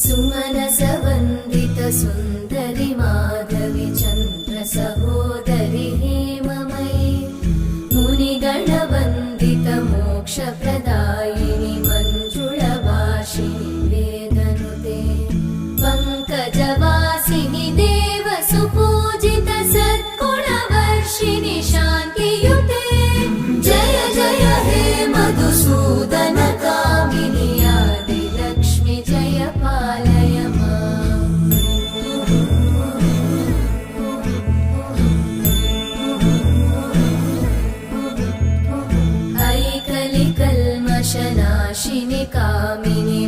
सुमनसवन्दित सुन्दरि माधवि चन्द्र सहोदरि हेममयि मुनिगणवन्दित मोक्षप्रदायिनि मञ्जुळभाषिणि वेदनुते पङ्कजवासिनि देवसुपूजित सद्गुणवर्षिणि शान्तियुते जय जय हे मधुसूदन कामिनि आदिलक्ष्मि जय पालय माम्। ऐकलिकल्मषनाशिनि कामिनि